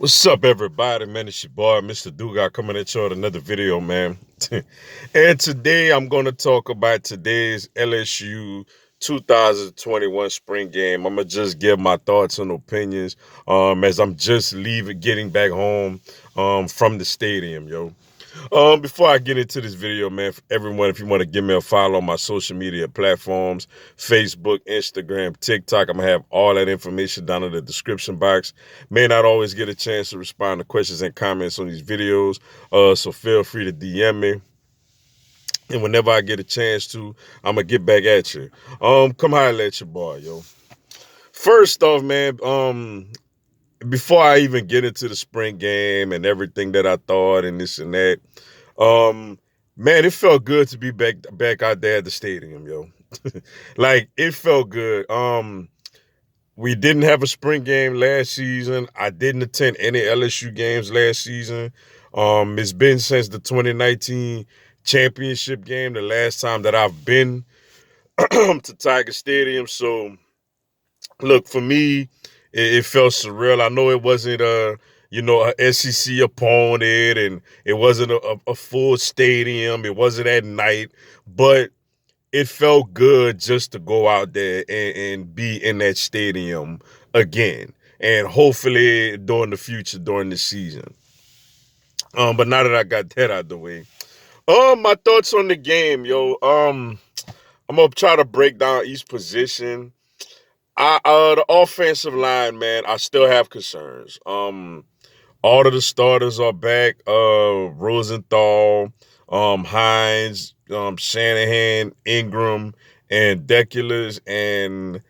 What's up, everybody? Man, it's your boy, Mr. Dugas, coming at you with another video, man. And today I'm going to talk about today's LSU 2021 spring game. I'm going to just give my thoughts and opinions as I'm just getting back home from the stadium, yo. Before I get into this video, man, for everyone, if you want to give me a follow on my social media platforms, Facebook, Instagram, TikTok, I'm gonna have all that information down in the description box. May not always get a chance to respond to questions and comments on these videos, so feel free to DM me. And whenever I get a chance to, I'm gonna get back at you. Come holler at your boy, yo. First off, man, before I even get into the spring game and everything that I thought and this and that, um, man, it felt good to be back out there at the stadium, yo. Like it felt good. We didn't have a spring game last season. I didn't attend any LSU games last season. It's been since the 2019 championship game, the last time that I've been to Tiger Stadium. So look, for me, it felt surreal. I know it wasn't a SEC opponent, and it wasn't a full stadium. It wasn't at night, but it felt good just to go out there and be in that stadium again, and hopefully during the future during the season. But now that I got that out the way, my thoughts on the game, yo. I'm gonna try to break down each position. The offensive line, man, I still have concerns. All of the starters are back. Rosenthal, Hines, Shanahan, Ingram, and Deculus. And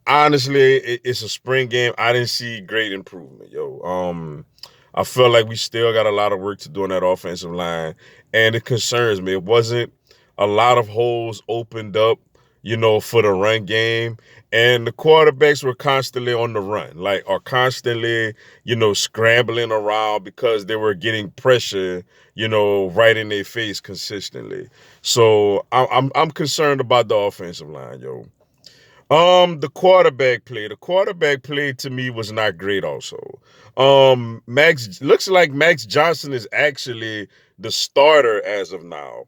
honestly, it's a spring game. I didn't see great improvement, yo. I feel like we still got a lot of work to do on that offensive line, and it concerns me. It wasn't a lot of holes opened up, for the run game, and the quarterbacks were constantly on the run, like are constantly, scrambling around because they were getting pressure, right in their face consistently. So I'm concerned about the offensive line, yo. The quarterback play to me was not great also. Max looks like Max Johnson is actually the starter as of now.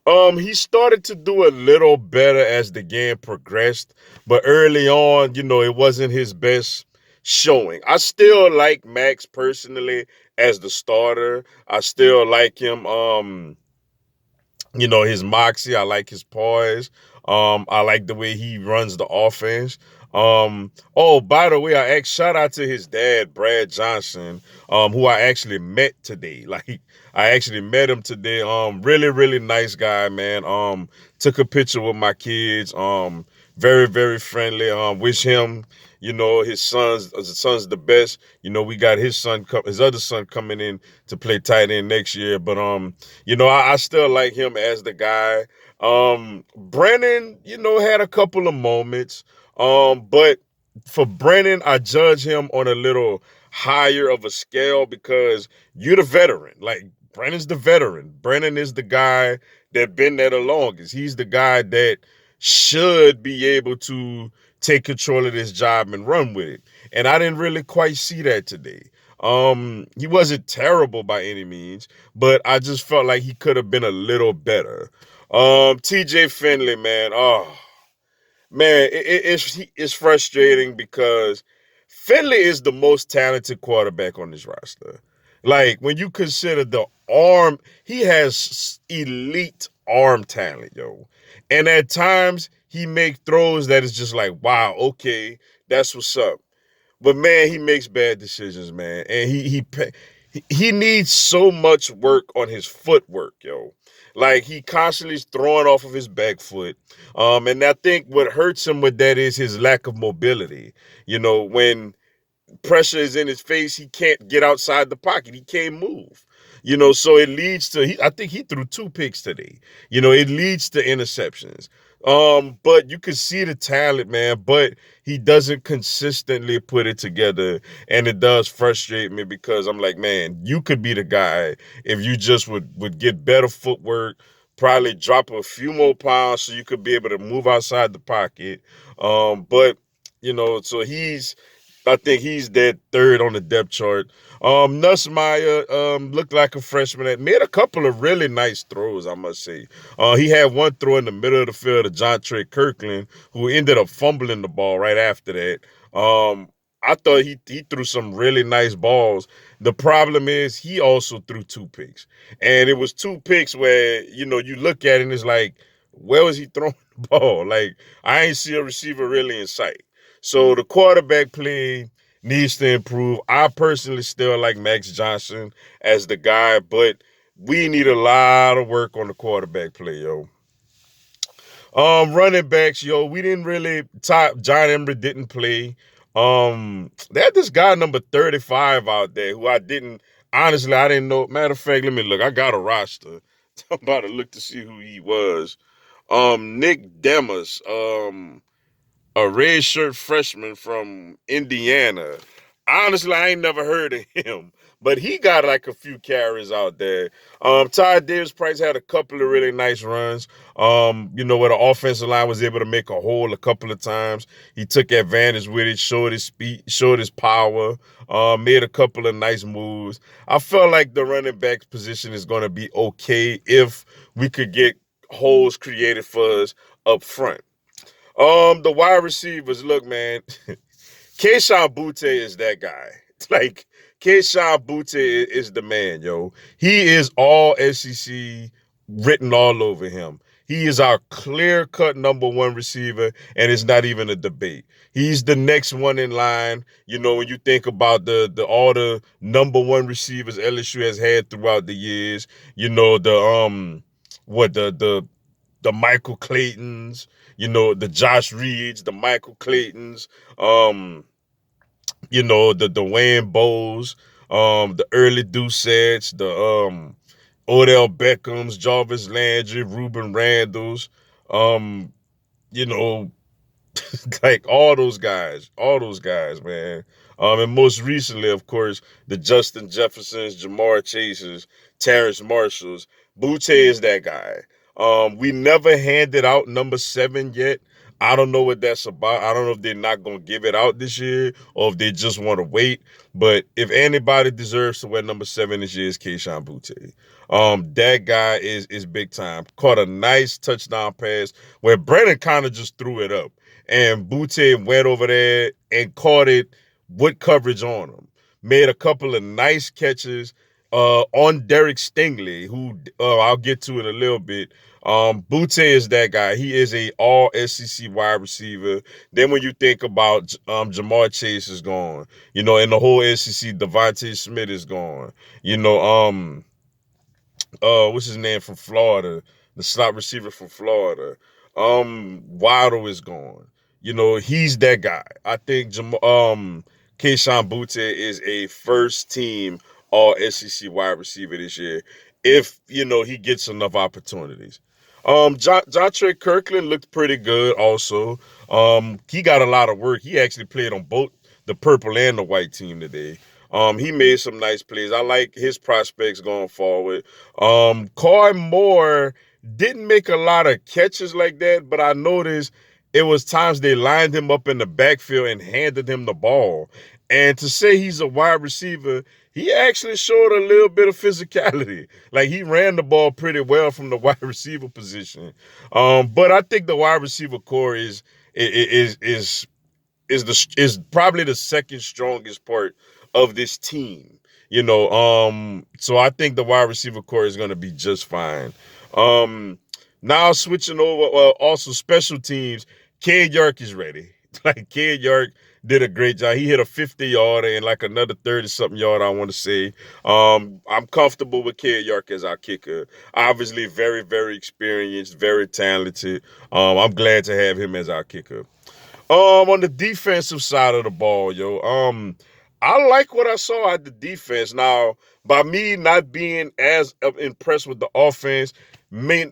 He started to do a little better as the game progressed, but early on, it wasn't his best showing. I still like Max personally as the starter. I still like him. His moxie. I like his poise. I like the way he runs the offense. Oh, by the way, shout out to his dad, Brad Johnson, who I actually met today. Like I actually met him today. Really, really nice guy, man. Took a picture with my kids. Very, very friendly. Wish him, his son's the best. We got his other son coming in to play tight end next year. But I still like him as the guy. Brennan, had a couple of moments. But for Brennan, I judge him on a little higher of a scale because you're the veteran. Like Brennan's the veteran. Brennan is the guy that been there the longest. He's the guy that should be able to take control of this job and run with it. And I didn't really quite see that today. He wasn't terrible by any means, but I just felt like he could have been a little better. TJ Finley, man. Oh, man, it's frustrating because Finley is the most talented quarterback on this roster. Like when you consider the arm, he has elite arm talent, yo. And at times he make throws that is just like, wow, okay, that's what's up. But man, he makes bad decisions, man, and he needs so much work on his footwork, yo. Like he constantly is throwing off of his back foot, and I think what hurts him with that is his lack of mobility. When pressure is in his face, he can't get outside the pocket. He can't move. So it leads to I think he threw two picks today. It leads to interceptions. But you can see the talent, man, but he doesn't consistently put it together. And it does frustrate me because I'm like, man, you could be the guy if you just would get better footwork, probably drop a few more pounds so you could be able to move outside the pocket. But so I think he's dead third on the depth chart. Nussmeyer looked like a freshman that made a couple of really nice throws, I must say. He had one throw in the middle of the field to John Trey Kirkland, who ended up fumbling the ball right after that. I thought he threw some really nice balls. The problem is he also threw two picks. And it was two picks where, you look at it and it's like, where was he throwing the ball? Like, I ain't see a receiver really in sight. So the quarterback play needs to improve. I personally still like Max Johnson as the guy, but we need a lot of work on the quarterback play, yo. Running backs, yo, we didn't really top. John Emery didn't play. They had this guy number 35 out there who I didn't know. Matter of fact, let me look. I got a roster. I'm about to look to see who he was. Nick Demas. A red shirt freshman from Indiana. Honestly, I ain't never heard of him, but he got like a few carries out there. Ty Davis Price had a couple of really nice runs. Where the offensive line was able to make a hole a couple of times. He took advantage with it, showed his speed, showed his power, made a couple of nice moves. I felt like the running back position is going to be okay if we could get holes created for us up front. The wide receivers, look, man, Kayshon Butte is that guy. Like, Kayshon Butte is the man, yo. He is all SEC written all over him. He is our clear-cut number one receiver, and it's not even a debate. He's the next one in line. When you think about the all the number one receivers LSU has had throughout the years, the Michael Claytons, the Josh Reeds, the Michael Claytons, the Dwayne Bowes, the early Doucets, the Odell Beckhams, Jarvis Landry, Ruben Randalls, um, you know, like all those guys, man. And most recently, of course, the Justin Jeffersons, Jamar Chases, Terrence Marshalls. Butte is that guy. We never handed out number 7 yet. I don't know what that's about. I don't know if they're not gonna give it out this year or if they just want to wait. But if anybody deserves to wear number 7 this year, it's Kayshon Butte. That guy is big time. Caught a nice touchdown pass where Brennan kind of just threw it up. And Butte went over there and caught it with coverage on him. Made a couple of nice catches on Derek Stingley, who I'll get to in a little bit. Butte is that guy. He is a all SEC wide receiver. Then when you think about Jamar Chase is gone, and the whole SEC, Devontae Smith is gone. What's his name from Florida, the slot receiver from Florida. Waddle is gone. He's that guy. I think Kayshon Butte is a first team all SEC wide receiver this year if he gets enough opportunities. John Trey Kirkland looked pretty good also. He got a lot of work. He actually played on both the purple and the white team today. He made some nice plays. I like his prospects going forward. Coy Moore didn't make a lot of catches like that, but I noticed it was times they lined him up in the backfield and handed him the ball. And to say he's a wide receiver, he actually showed a little bit of physicality. Like, he ran the ball pretty well from the wide receiver position. But I think the wide receiver core is probably the second strongest part of this team. So I think the wide receiver core is going to be just fine. Now switching over, also special teams, Cade York is ready. Like, Cade York did a great job. He hit a 50-yarder and like another 30-something yard, I want to say. I'm comfortable with Cade York as our kicker. Obviously, very, very experienced, very talented. I'm glad to have him as our kicker. On the defensive side of the ball, yo, I like what I saw at the defense. Now, by me not being as impressed with the offense,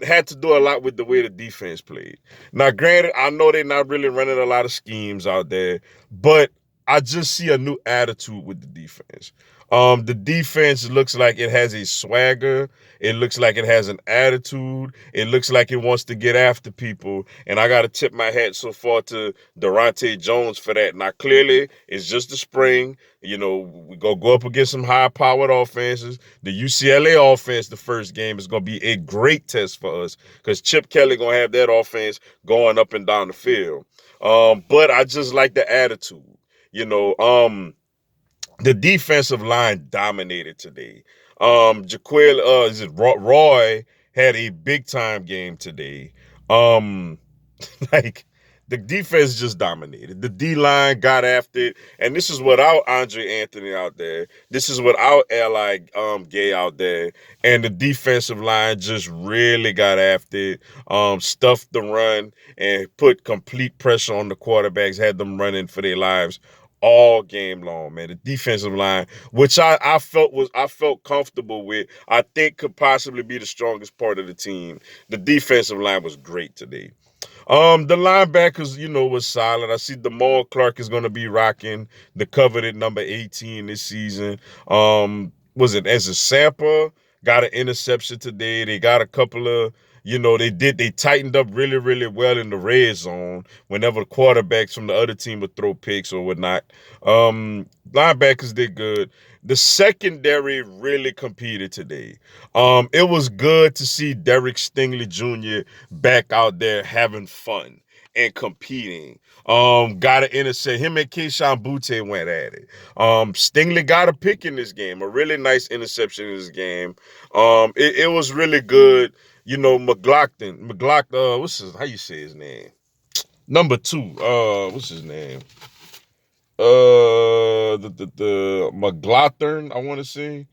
had to do a lot with the way the defense played. Now, granted, I know they're not really running a lot of schemes out there, but I just see a new attitude with the defense. The defense looks like it has a swagger. It looks like it has an attitude. It looks like it wants to get after people. And I got to tip my hat so far to Durante Jones for that. Now, clearly, it's just the spring. You know, we go up against some high-powered offenses. The UCLA offense, the first game, is going to be a great test for us because Chip Kelly going to have that offense going up and down the field. But I just like the attitude. You know, the defensive line dominated today. Is it Roy had a big time game today. Um, like the defense just dominated. The D line got after it, and this is without Andre Anthony out there. This is without Eli Gay out there, and the defensive line just really got after it. Stuffed the run and put complete pressure on the quarterbacks. Had them running for their lives all game long, man. The defensive line, which I felt comfortable with, I think could possibly be the strongest part of the team. The defensive line was great today. The linebackers, was solid. I see Damone Clark is going to be rocking the coveted number 18 this season. Was it as a Sampa got an interception today? They got a couple of, they tightened up really, really well in the red zone whenever the quarterbacks from the other team would throw picks or whatnot. Linebackers did good. The secondary really competed today. It was good to see Derek Stingley Jr. back out there having fun and competing. Got an intercept. Him and Keyshawn Butte went at it. Stingley got a pick in this game, a really nice interception in this game. It was really good. McLaughlin, how you say his name? Number 2, what's his name? The McLaughlin, I want to say.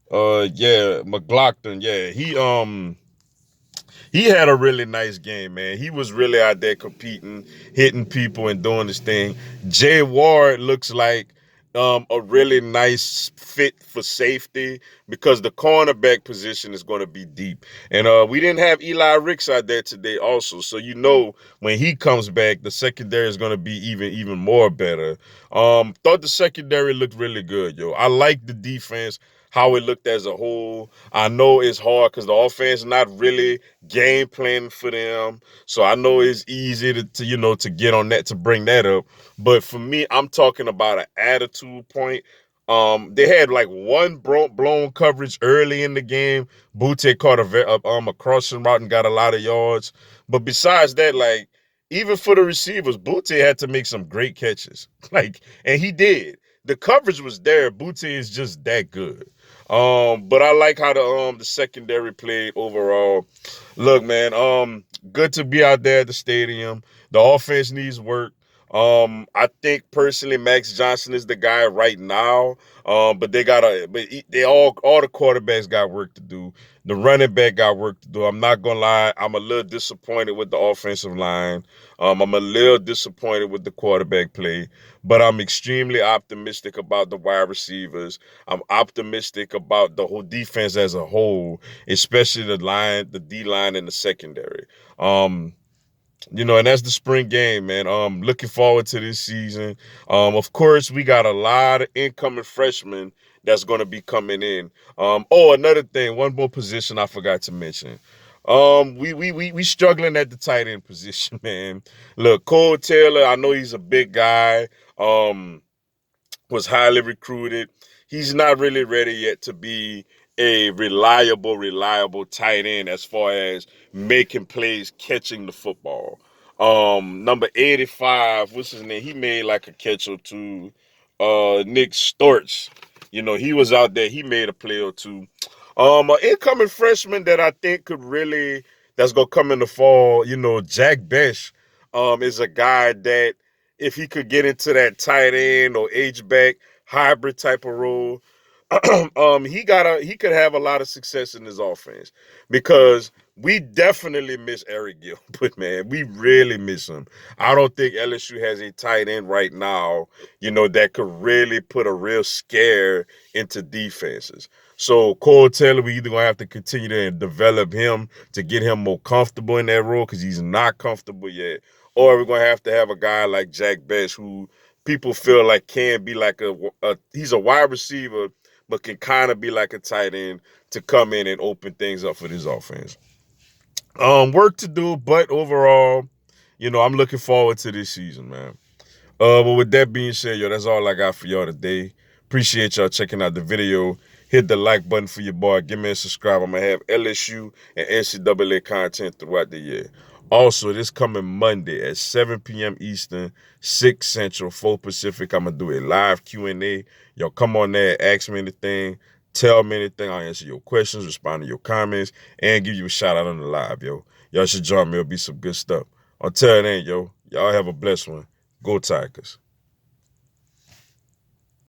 Yeah, McLaughlin. Yeah, he had a really nice game, man. He was really out there competing, hitting people and doing his thing. Jay Ward looks like a really nice fit for safety because the cornerback position is going to be deep. And we didn't have Eli Ricks out there today also. So when he comes back, the secondary is going to be even more better. Thought the secondary looked really good, yo. I like the defense, how it looked as a whole. I know it's hard because the offense not really game planning for them. So I know it's easy to get on that, to bring that up. But for me, I'm talking about an attitude point. They had like one blown coverage early in the game. Butte caught a crossing route and got a lot of yards. But besides that, like, even for the receivers, Butte had to make some great catches. And he did. The coverage was there. Butte is just that good. But I like how the secondary played overall. Look, man, good to be out there at the stadium. The offense needs work. I think personally Max Johnson is the guy right now. But all the quarterbacks got work to do. The running back got work to do. I'm not gonna lie, I'm a little disappointed with the offensive line. I'm a little disappointed with the quarterback play, but I'm extremely optimistic about the wide receivers. I'm optimistic about the whole defense as a whole, especially the D line and the secondary. And that's the spring game, man. Looking forward to this season. Of course, we got a lot of incoming freshmen that's going to be coming in. Another thing, one more position I forgot to mention. We struggling at the tight end position, man. Look, Cole Taylor, I know he's a big guy. Was highly recruited. He's not really ready yet to be a reliable tight end as far as making plays, catching the football. Number 85, what's his name? He made like a catch or two. Nick Storch, he was out there. He made a play or two. An incoming freshman that I think that's gonna come in the fall. Jack Besh, is a guy that if he could get into that tight end or H-back hybrid type of role, he could have a lot of success in his offense because we definitely miss Eric Gilbert, man. We really miss him. I don't think LSU has a tight end right now, that could really put a real scare into defenses. So Cole Taylor, we either gonna have to continue to develop him to get him more comfortable in that role because he's not comfortable yet, or we're gonna have to have a guy like Jack Best who people feel like can be like he's a wide receiver, but can kind of be like a tight end to come in and open things up for this offense. Work to do, but overall, I'm looking forward to this season, man. But with that being said, that's all I got for y'all today. Appreciate y'all checking out the video. Hit the like button for your boy. Give me a subscribe. I'm going to have LSU and NCAA content throughout the year. Also, this coming Monday at 7 p.m. Eastern, 6 Central, 4 Pacific, I'm going to do a live Q&A. Y'all come on there, ask me anything, tell me anything. I'll answer your questions, respond to your comments, and give you a shout out on the live, yo. Y'all should join me. It'll be some good stuff. Until then, y'all have a blessed one. Go Tigers.